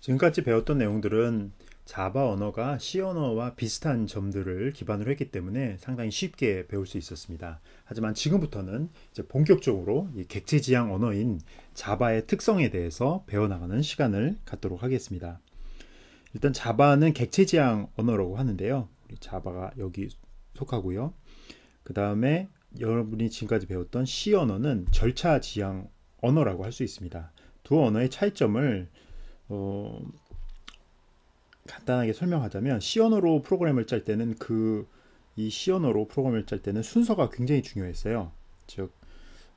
지금까지 배웠던 내용들은 자바 언어가 C 언어와 비슷한 점들을 기반으로 했기 때문에 상당히 쉽게 배울 수 있었습니다. 하지만 지금부터는 이제 본격적으로 이 객체지향 언어인 자바의 특성에 대해서 배워나가는 시간을 갖도록 하겠습니다. 일단 자바는 객체지향 언어라고 하는데요. 우리 자바가 여기 속하고요. 그 다음에 여러분이 지금까지 배웠던 C 언어는 절차지향 언어라고 할 수 있습니다. 두 언어의 차이점을 간단하게 설명하자면 C 언어로 프로그램을 짤 때는 이 C 언어로 프로그램을 짤 때는 순서가 굉장히 중요했어요. 즉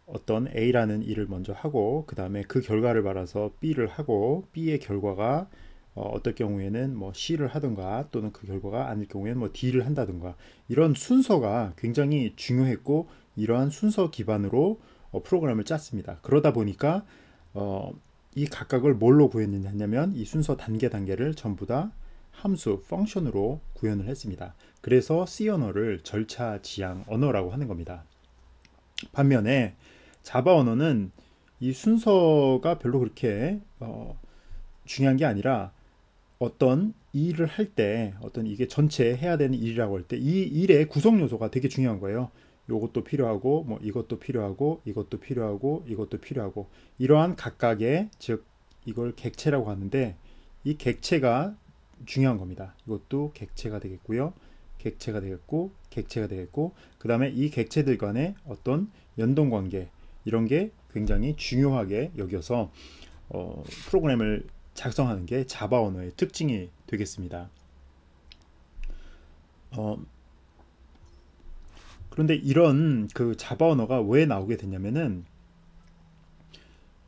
어떤 A라는 일을 먼저 하고 그 다음에 그 결과를 받아서 B를 하고 B의 결과가 어떨 경우에는 뭐 C를 하든가 또는 그 결과가 아닐 경우에는 뭐 D를 한다든가 이런 순서가 굉장히 중요했고 이러한 순서 기반으로 프로그램을 짰습니다. 그러다 보니까 이 각각을 뭘로 구현했냐면 이 순서 단계를 전부 다 함수, 펑션으로 구현을 했습니다. 그래서 C 언어를 절차 지향 언어라고 하는 겁니다. 반면에 자바 언어는 이 순서가 별로 그렇게 중요한 게 아니라 어떤 일을 할 때 어떤 이게 전체 해야 되는 일이라고 할 때 이 일의 구성 요소가 되게 중요한 거예요. 요것도 필요하고 뭐 이것도 필요하고 이것도 필요하고 이것도 필요하고 이러한 각각의 즉 이걸 객체라고 하는데 이 객체가 중요한 겁니다. 이것도 객체가 되겠고요. 객체가 되겠고 객체가 되겠고 그 다음에 이 객체들 간의 어떤 연동관계 이런 게 굉장히 중요하게 여겨서 프로그램을 작성하는 게 자바 언어의 특징이 되겠습니다. 그런데 이런 그 자바 언어가 왜 나오게 됐냐면은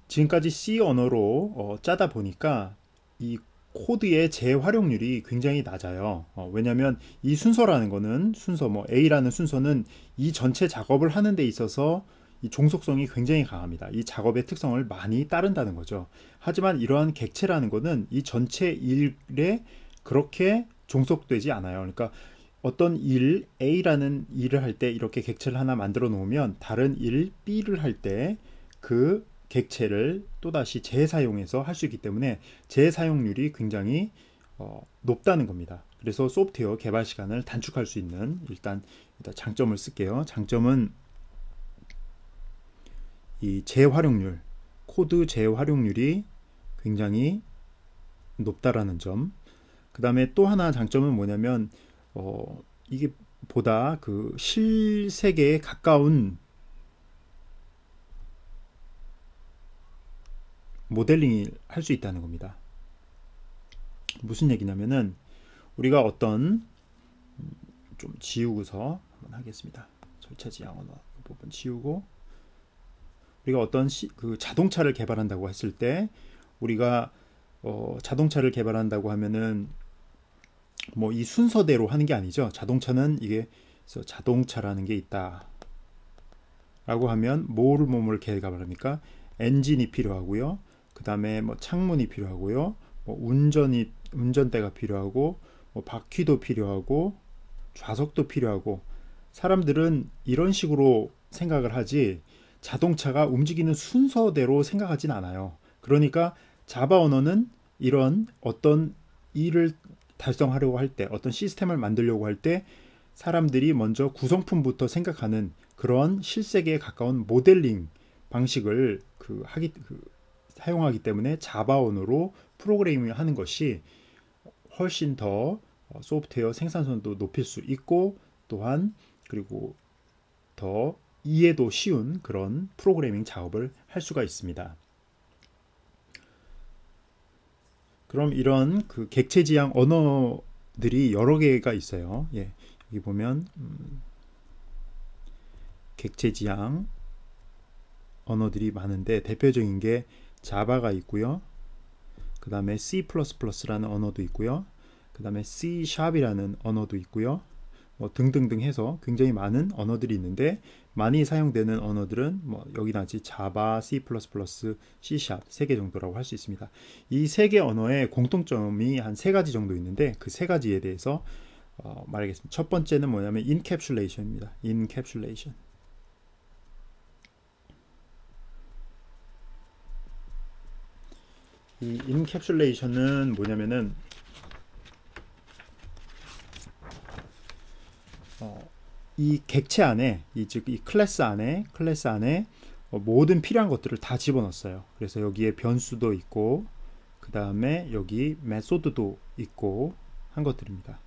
지금까지 C 언어로 짜다 보니까 이 코드의 재활용률이 굉장히 낮아요. 왜냐하면 이 순서라는 거는 순서 뭐 A라는 순서는 이 전체 작업을 하는 데 있어서 이 종속성이 굉장히 강합니다. 이 작업의 특성을 많이 따른다는 거죠. 하지만 이러한 객체라는 거는 이 전체 일에 그렇게 종속되지 않아요. 그러니까 어떤 일 A라는 일을 할 때 이렇게 객체를 하나 만들어 놓으면 다른 일 B를 할 때 그 객체를 또다시 재사용해서 할 수 있기 때문에 재사용률이 굉장히 높다는 겁니다. 그래서 소프트웨어 개발 시간을 단축할 수 있는 일단 장점을 쓸게요. 장점은 이 재활용률, 코드 재활용률이 굉장히 높다라는 점. 그 다음에 또 하나 장점은 뭐냐면 이게 보다 그 실세계에 가까운 모델링을 할 수 있다는 겁니다. 무슨 얘기냐면은 우리가 어떤 좀 지우고서 한번 하겠습니다. 절차 지향 언어 부분 지우고 우리가 어떤 그 자동차를 개발한다고 했을 때 우리가 자동차를 개발한다고 하면은 뭐 이 순서대로 하는 게 아니죠. 자동차는 이게 자동차라는 게 있다 라고 하면 뭐를 개발합니까? 엔진이 필요하고요. 그 다음에 뭐 창문이 필요하고요. 뭐 운전대가 필요하고 뭐 바퀴도 필요하고 좌석도 필요하고 사람들은 이런 식으로 생각을 하지 자동차가 움직이는 순서대로 생각하진 않아요. 그러니까 자바 언어는 이런 어떤 일을 달성하려고 할 때 어떤 시스템을 만들려고 할 때 사람들이 먼저 구성품부터 생각하는 그런 실세계에 가까운 모델링 방식을 사용하기 때문에 자바 언어로 프로그래밍을 하는 것이 훨씬 더 소프트웨어 생산성도 높일 수 있고 또한 그리고 더 이해도 쉬운 그런 프로그래밍 작업을 할 수가 있습니다. 그럼 이런 그 객체지향 언어들이 여러 개가 있어요. 예, 여기 보면 객체지향 언어들이 많은데 대표적인 게 자바가 있고요. 그 다음에 C++라는 언어도 있고요. 그 다음에 C#이라는 언어도 있고요. 뭐 등등등 해서 굉장히 많은 언어들이 있는데 많이 사용되는 언어들은 뭐 여기 나지 자바, C++, C# 3개 정도라고 할 수 있습니다. 이 3개 언어의 공통점이 한 3가지 정도 있는데 그 3가지에 대해서 말하겠습니다. 첫 번째는 뭐냐면 인캡슐레이션입니다. 인캡슐레이션. 이 인캡슐레이션은 뭐냐면은 이 객체 안에 즉 이 클래스 안에 모든 필요한 것들을 다 집어넣었어요. 그래서 여기에 변수도 있고 그 다음에 여기 메소드도 있고 한 것들입니다.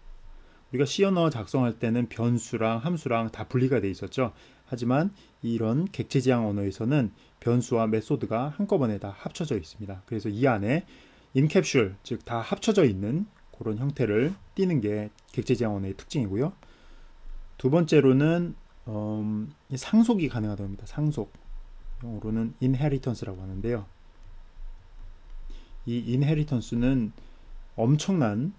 우리가 C 언어 작성할 때는 변수랑 함수랑 다 분리가 돼 있었죠. 하지만 이런 객체 지향 언어에서는 변수와 메소드가 한꺼번에 다 합쳐져 있습니다. 그래서 이 안에 인캡슐, 즉 다 합쳐져 있는 그런 형태를 띄는 게 객체 지향 언어의 특징이고요. 두 번째로는 상속이 가능하다고 합니다. 상속. 영어로는 inheritance라고 하는데요. 이 inheritance는 엄청난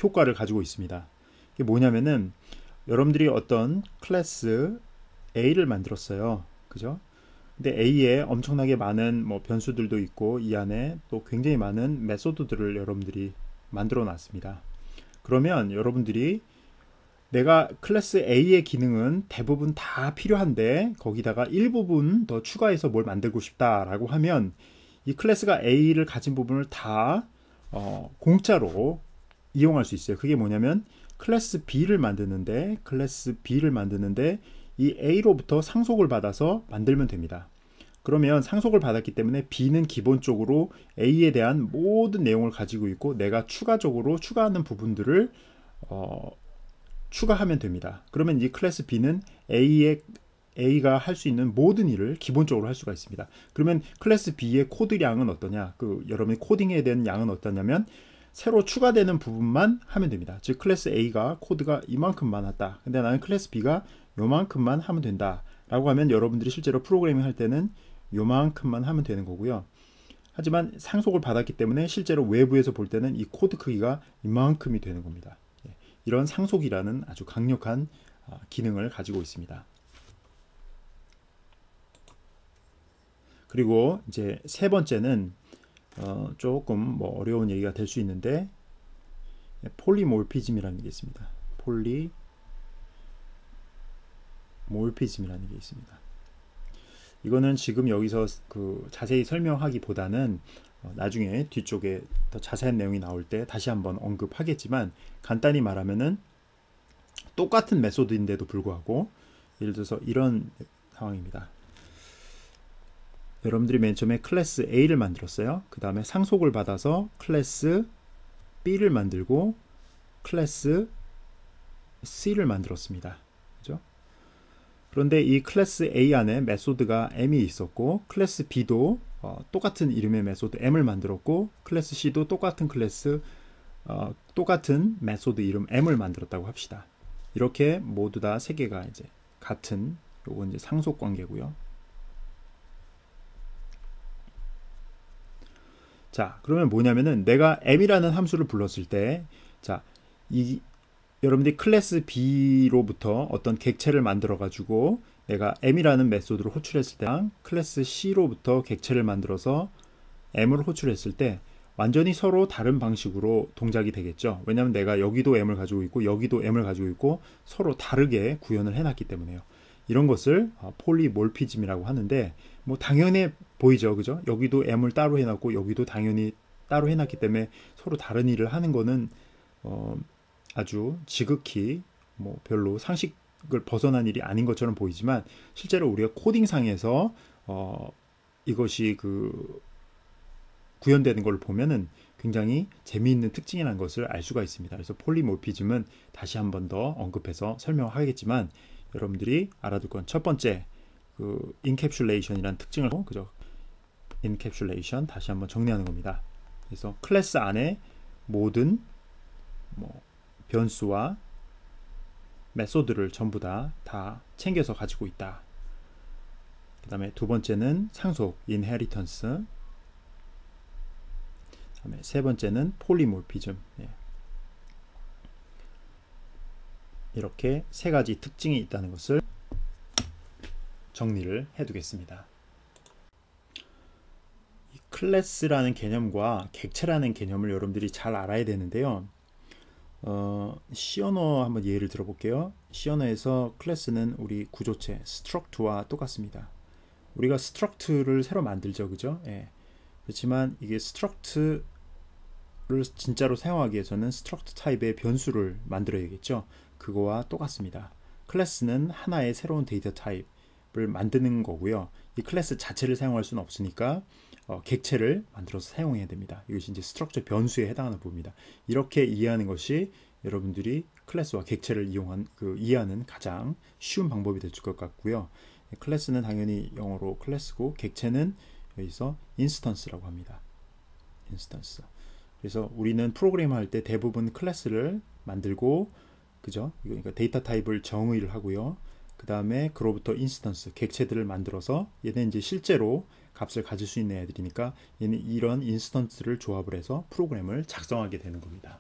효과를 가지고 있습니다. 이게 뭐냐면은 여러분들이 어떤 클래스 A를 만들었어요. 그죠? 근데 A에 엄청나게 많은 뭐 변수들도 있고 이 안에 또 굉장히 많은 메소드들을 여러분들이 만들어 놨습니다. 그러면 여러분들이 내가 클래스 A의 기능은 대부분 다 필요한데 거기다가 일부분 더 추가해서 뭘 만들고 싶다라고 하면 이 클래스가 A를 가진 부분을 다 공짜로 이용할 수 있어요. 그게 뭐냐면 클래스 B를 만드는데 이 A로부터 상속을 받아서 만들면 됩니다. 그러면 상속을 받았기 때문에 B는 기본적으로 A에 대한 모든 내용을 가지고 있고 내가 추가적으로 추가하는 부분들을 추가하면 됩니다. 그러면 이 클래스 B는 A가 할 수 있는 모든 일을 기본적으로 할 수가 있습니다. 그러면 클래스 B의 코드량은 어떠냐? 여러분이 코딩에 대한 양은 어떠냐면 새로 추가되는 부분만 하면 됩니다. 즉 클래스 A가 코드가 이만큼 많았다. 근데 나는 클래스 B가 요만큼만 하면 된다. 라고 하면 여러분들이 실제로 프로그래밍 할 때는 요만큼만 하면 되는 거고요. 하지만 상속을 받았기 때문에 실제로 외부에서 볼 때는 이 코드 크기가 이만큼이 되는 겁니다. 이런 상속이라는 아주 강력한 기능을 가지고 있습니다. 그리고 이제 세 번째는 조금 뭐 어려운 얘기가 될 수 있는데 폴리몰피즘이라는 게 있습니다. 폴리몰피즘이라는 게 있습니다. 이거는 지금 여기서 자세히 설명하기보다는 나중에 뒤쪽에 더 자세한 내용이 나올 때 다시 한번 언급하겠지만 간단히 말하면은 똑같은 메소드인데도 불구하고 예를 들어서 이런 상황입니다. 여러분들이 맨 처음에 클래스 A를 만들었어요. 그 다음에 상속을 받아서 클래스 B를 만들고 클래스 C를 만들었습니다. 그죠? 그런데 이 클래스 A 안에 메소드가 M이 있었고 클래스 B도 똑같은 이름의 메소드 M을 만들었고 클래스 C도 똑같은 똑같은 메소드 이름 M을 만들었다고 합시다. 이렇게 모두 다 세 개가 이제 같은 요건 이제 상속 관계고요. 자, 그러면 뭐냐면은 내가 M이라는 함수를 불렀을 때 자, 여러분들이 클래스 B로부터 어떤 객체를 만들어 가지고 내가 M이라는 메소드를 호출했을 때랑 클래스 C로부터 객체를 만들어서 M을 호출했을 때 완전히 서로 다른 방식으로 동작이 되겠죠. 왜냐하면 내가 여기도 M을 가지고 있고 여기도 M을 가지고 있고 서로 다르게 구현을 해놨기 때문에요. 이런 것을 폴리몰피즘이라고 하는데 뭐 당연해 보이죠. 그죠? 여기도 M을 따로 해놨고 여기도 당연히 따로 해놨기 때문에 서로 다른 일을 하는 거는 아주 지극히 뭐 별로 상식을 벗어난 일이 아닌 것처럼 보이지만 실제로 우리가 코딩상에서 이것이 구현되는 걸 보면은 굉장히 재미있는 특징이라는 것을 알 수가 있습니다. 그래서 폴리몰피즘은 다시 한 번 더 언급해서 설명하겠지만 여러분들이 알아둘 건 첫 번째 인캡슐레이션이라는 특징을 그죠? 인캡슐레이션 다시 한번 정리하는 겁니다. 그래서 클래스 안에 모든 변수와 메소드를 전부 다 챙겨서 가지고 있다. 그 다음에 두 번째는 상속, inheritance. 그 다음에 세 번째는 폴리몰피즘. 이렇게 세 가지 특징이 있다는 것을 정리를 해두겠습니다. 이 클래스라는 개념과 객체라는 개념을 여러분들이 잘 알아야 되는데요. C 언어 한번 예를 들어볼게요. C 언어에서 클래스는 우리 구조체 struct와 똑같습니다. 우리가 struct를 새로 만들죠, 그죠? 예. 그렇지만 이게 struct를 진짜로 사용하기 위해서는 struct 타입의 변수를 만들어야겠죠. 그거와 똑같습니다. 클래스는 하나의 새로운 데이터 타입을 만드는 거고요. 이 클래스 자체를 사용할 수는 없으니까 객체를 만들어서 사용해야 됩니다. 이것이 이제 스트럭처 변수에 해당하는 부분입니다. 이렇게 이해하는 것이 여러분들이 클래스와 객체를 이해하는 가장 쉬운 방법이 될 것 같고요. 클래스는 당연히 영어로 클래스고 객체는 여기서 인스턴스라고 합니다. 인스턴스. 그래서 우리는 프로그램 할 때 대부분 클래스를 만들고 그죠? 그러니까 데이터 타입을 정의를 하고요. 그 다음에 그로부터 인스턴스, 객체들을 만들어서 얘는 이제 실제로 값을 가질 수 있는 애들이니까 얘는 이런 인스턴스를 조합을 해서 프로그램을 작성하게 되는 겁니다.